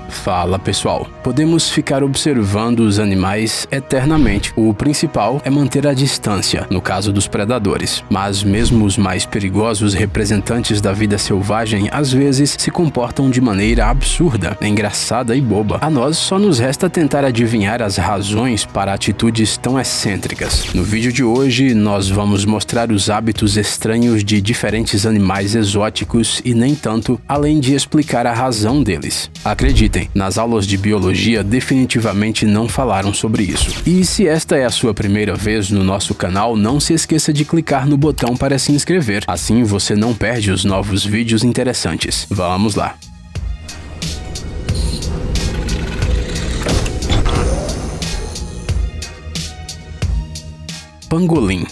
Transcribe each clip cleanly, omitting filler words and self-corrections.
Fala pessoal, podemos ficar observando os animais eternamente. O principal é manter a distância, no caso dos predadores. Mas mesmo os mais perigosos representantes da vida selvagem às vezes se comportam de maneira absurda, engraçada e boba. A nós só nos resta tentar adivinhar as razões para atitudes tão excêntricas. No vídeo de hoje nós vamos mostrar os hábitos estranhos de diferentes animais exóticos e nem tanto, além de explicar a razão deles. Acreditem, nas aulas de biologia definitivamente não falaram sobre isso. E se esta é a sua primeira vez no nosso canal, não se esqueça de clicar no botão para se inscrever. Assim você não perde os novos vídeos interessantes. Vamos lá! Pangolim.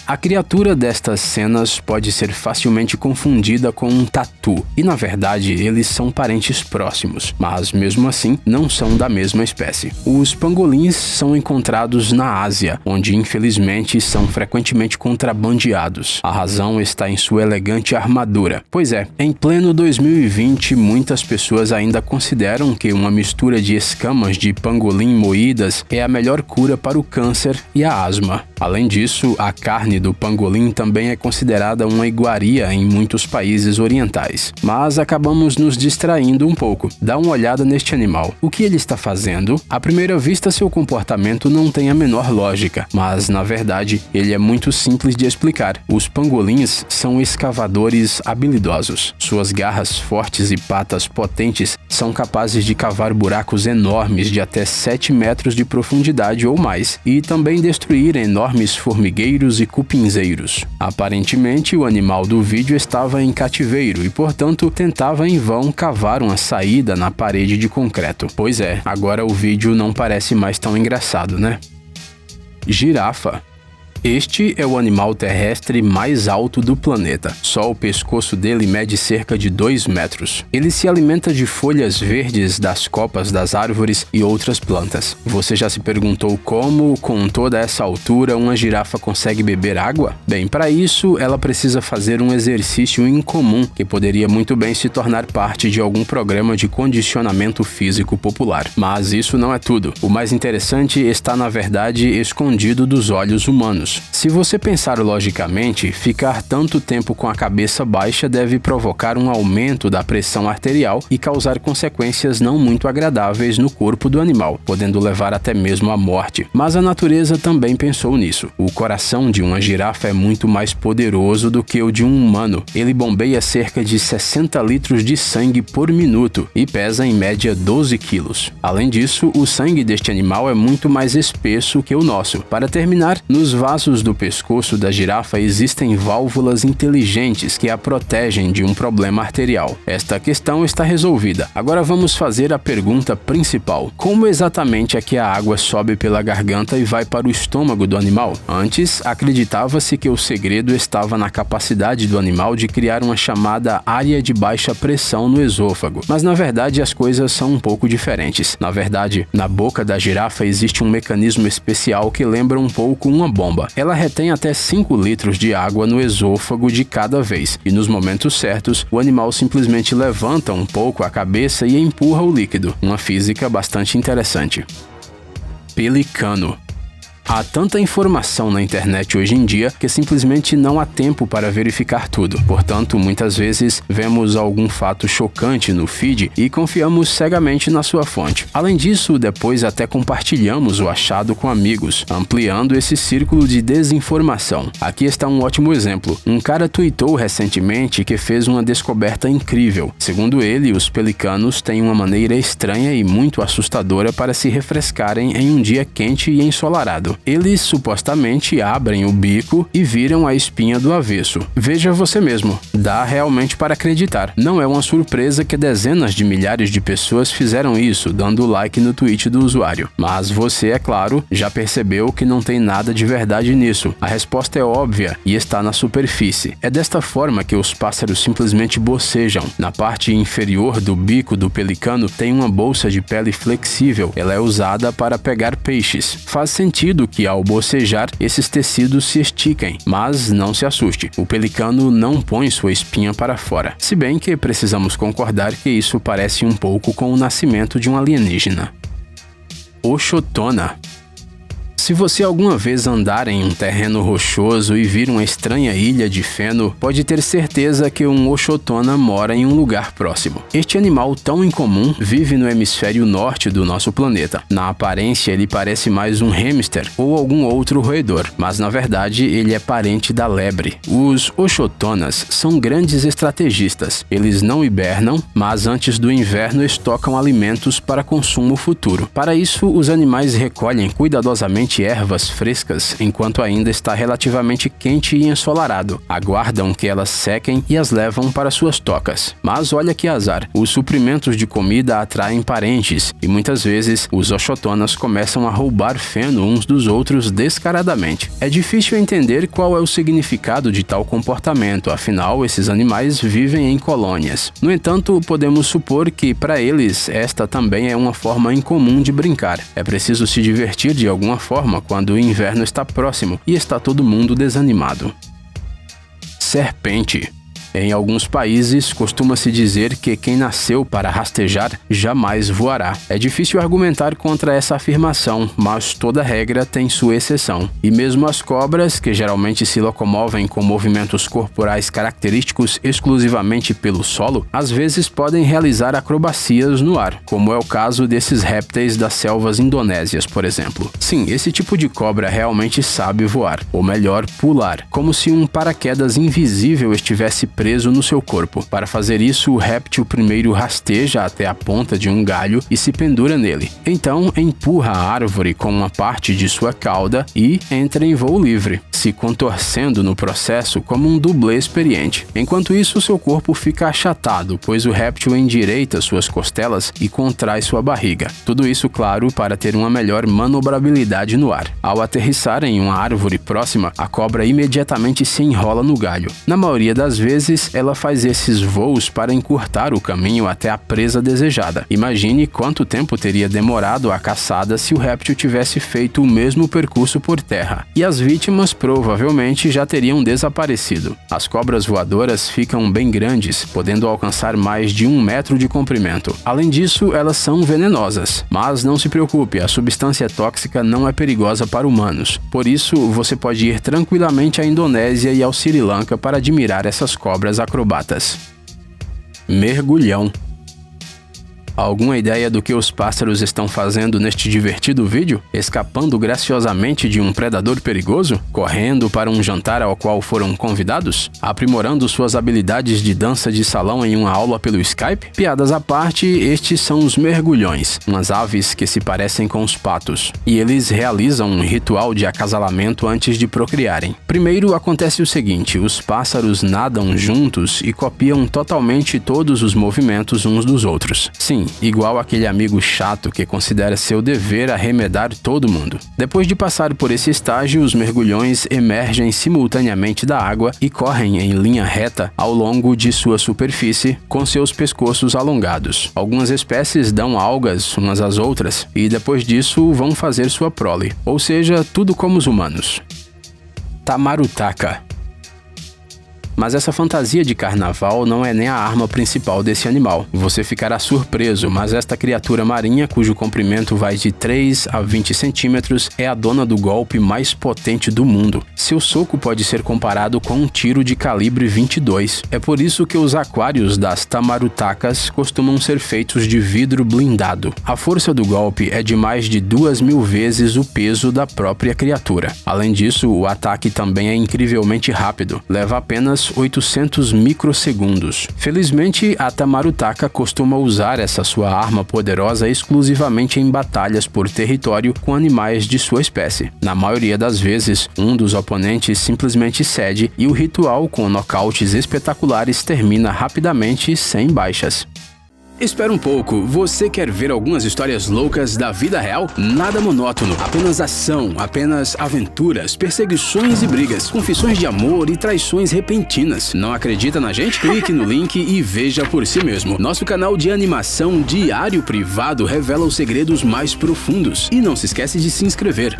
A criatura destas cenas pode ser facilmente confundida com um tatu, e na verdade eles são parentes próximos, mas mesmo assim não são da mesma espécie. Os pangolins são encontrados na Ásia, onde infelizmente são frequentemente contrabandeados. A razão está em sua elegante armadura. Pois é, em pleno 2020 muitas pessoas ainda consideram que uma mistura de escamas de pangolim moídas é a melhor cura para o câncer e a asma. Além disso, a carne do pangolim também é considerada uma iguaria em muitos países orientais. Mas acabamos nos distraindo um pouco. Dá uma olhada neste animal. O que ele está fazendo? À primeira vista, seu comportamento não tem a menor lógica, mas na verdade ele é muito simples de explicar. Os pangolins são escavadores habilidosos. Suas garras fortes e patas potentes são capazes de cavar buracos enormes de até 7 metros de profundidade ou mais, e também destruir enormes formigueiros e cupinzeiros. Aparentemente, o animal do vídeo estava em cativeiro e, portanto, tentava em vão cavar uma saída na parede de concreto. Pois é, agora o vídeo não parece mais tão engraçado, né? Girafa. Este é o animal terrestre mais alto do planeta. Só o pescoço dele mede cerca de 2 metros. Ele se alimenta de folhas verdes das copas das árvores e outras plantas. Você já se perguntou como, com toda essa altura, uma girafa consegue beber água? Bem, para isso, ela precisa fazer um exercício incomum que poderia muito bem se tornar parte de algum programa de condicionamento físico popular. Mas isso não é tudo. O mais interessante está, na verdade, escondido dos olhos humanos. Se você pensar logicamente, ficar tanto tempo com a cabeça baixa deve provocar um aumento da pressão arterial e causar consequências não muito agradáveis no corpo do animal, podendo levar até mesmo à morte. Mas a natureza também pensou nisso. O coração de uma girafa é muito mais poderoso do que o de um humano. Ele bombeia cerca de 60 litros de sangue por minuto e pesa em média 12 quilos. Além disso, o sangue deste animal é muito mais espesso que o nosso. Para terminar, nos vasos do pescoço da girafa existem válvulas inteligentes que a protegem de um problema arterial. Esta questão está resolvida. Agora vamos fazer a pergunta principal. Como exatamente é que a água sobe pela garganta e vai para o estômago do animal? Antes, acreditava-se que o segredo estava na capacidade do animal de criar uma chamada área de baixa pressão no esôfago. Mas na verdade as coisas são um pouco diferentes. Na verdade, na boca da girafa existe um mecanismo especial que lembra um pouco uma bomba. Ela retém até 5 litros de água no esôfago de cada vez, e nos momentos certos, o animal simplesmente levanta um pouco a cabeça e empurra o líquido. Uma física bastante interessante. Pelicano. Há tanta informação na internet hoje em dia que simplesmente não há tempo para verificar tudo. Portanto, muitas vezes vemos algum fato chocante no feed e confiamos cegamente na sua fonte. Além disso, depois até compartilhamos o achado com amigos, ampliando esse círculo de desinformação. Aqui está um ótimo exemplo. Um cara tweetou recentemente que fez uma descoberta incrível. Segundo ele, os pelicanos têm uma maneira estranha e muito assustadora para se refrescarem em um dia quente e ensolarado. Eles supostamente abrem o bico e viram a espinha do avesso. Veja você mesmo, dá realmente para acreditar. Não é uma surpresa que dezenas de milhares de pessoas fizeram isso, dando like no tweet do usuário. Mas você, é claro, já percebeu que não tem nada de verdade nisso. A resposta é óbvia e está na superfície. É desta forma que os pássaros simplesmente bocejam. Na parte inferior do bico do pelicano tem uma bolsa de pele flexível. Ela é usada para pegar peixes. Faz sentido permitido que ao bocejar esses tecidos se estiquem, mas não se assuste, o pelicano não põe sua espinha para fora, se bem que precisamos concordar que isso parece um pouco com o nascimento de um alienígena. Oxotona. Se você alguma vez andar em um terreno rochoso e vir uma estranha ilha de feno, pode ter certeza que um Oxotona mora em um lugar próximo. Este animal tão incomum vive no hemisfério norte do nosso planeta. Na aparência, ele parece mais um hamster ou algum outro roedor, mas na verdade ele é parente da lebre. Os Oxotonas são grandes estrategistas. Eles não hibernam, mas antes do inverno estocam alimentos para consumo futuro. Para isso, os animais recolhem cuidadosamente ervas frescas enquanto ainda está relativamente quente e ensolarado. Aguardam que elas sequem e as levam para suas tocas. Mas olha que azar, os suprimentos de comida atraem parentes e muitas vezes os Oxotonas começam a roubar feno uns dos outros descaradamente. É difícil entender qual é o significado de tal comportamento, afinal esses animais vivem em colônias. No entanto, podemos supor que para eles esta também é uma forma incomum de brincar. É preciso se divertir de alguma forma quando o inverno está próximo e está todo mundo desanimado. Serpente. Em alguns países, costuma-se dizer que quem nasceu para rastejar jamais voará. É difícil argumentar contra essa afirmação, mas toda regra tem sua exceção. E mesmo as cobras, que geralmente se locomovem com movimentos corporais característicos exclusivamente pelo solo, às vezes podem realizar acrobacias no ar, como é o caso desses répteis das selvas indonésias, por exemplo. Sim, esse tipo de cobra realmente sabe voar, ou melhor, pular, como se um paraquedas invisível estivesse preso no seu corpo. Para fazer isso, o réptil primeiro rasteja até a ponta de um galho e se pendura nele. Então, empurra a árvore com uma parte de sua cauda e entra em voo livre, se contorcendo no processo como um dublê experiente. Enquanto isso, seu corpo fica achatado, pois o réptil endireita suas costelas e contrai sua barriga. Tudo isso, claro, para ter uma melhor manobrabilidade no ar. Ao aterrissar em uma árvore próxima, a cobra imediatamente se enrola no galho. Na maioria das vezes, ela faz esses voos para encurtar o caminho até a presa desejada. Imagine quanto tempo teria demorado a caçada se o réptil tivesse feito o mesmo percurso por terra. E as vítimas provavelmente já teriam desaparecido. As cobras voadoras ficam bem grandes, podendo alcançar mais de 1 metro de comprimento. Além disso, elas são venenosas. Mas não se preocupe, a substância tóxica não é perigosa para humanos. Por isso, você pode ir tranquilamente à Indonésia e ao Sri Lanka para admirar essas cobras acrobatas. Mergulhão. Alguma ideia do que os pássaros estão fazendo neste divertido vídeo? Escapando graciosamente de um predador perigoso? Correndo para um jantar ao qual foram convidados? Aprimorando suas habilidades de dança de salão em uma aula pelo Skype? Piadas à parte, estes são os mergulhões, umas aves que se parecem com os patos. E eles realizam um ritual de acasalamento antes de procriarem. Primeiro acontece o seguinte, os pássaros nadam juntos e copiam totalmente todos os movimentos uns dos outros. Sim, igual aquele amigo chato que considera seu dever arremedar todo mundo. Depois de passar por esse estágio, os mergulhões emergem simultaneamente da água e correm em linha reta ao longo de sua superfície, com seus pescoços alongados. Algumas espécies dão algas umas às outras e depois disso vão fazer sua prole, ou seja, tudo como os humanos. Tamarutaca. Mas essa fantasia de carnaval não é nem a arma principal desse animal. Você ficará surpreso, mas esta criatura marinha, cujo comprimento vai de 3 a 20 centímetros, é a dona do golpe mais potente do mundo. Seu soco pode ser comparado com um tiro de calibre 22. É por isso que os aquários das tamarutacas costumam ser feitos de vidro blindado. A força do golpe é de mais de 2.000 vezes o peso da própria criatura. Além disso, o ataque também é incrivelmente rápido. Leva apenas 800 microsegundos. Felizmente, a tamarutaca costuma usar essa sua arma poderosa exclusivamente em batalhas por território com animais de sua espécie. Na maioria das vezes, um dos oponentes simplesmente cede e o ritual com nocautes espetaculares termina rapidamente sem baixas. Espera um pouco, você quer ver algumas histórias loucas da vida real? Nada monótono, apenas ação, apenas aventuras, perseguições e brigas, confissões de amor e traições repentinas. Não acredita na gente? Clique no link e veja por si mesmo. Nosso canal de animação Diário Privado revela os segredos mais profundos. E não se esquece de se inscrever.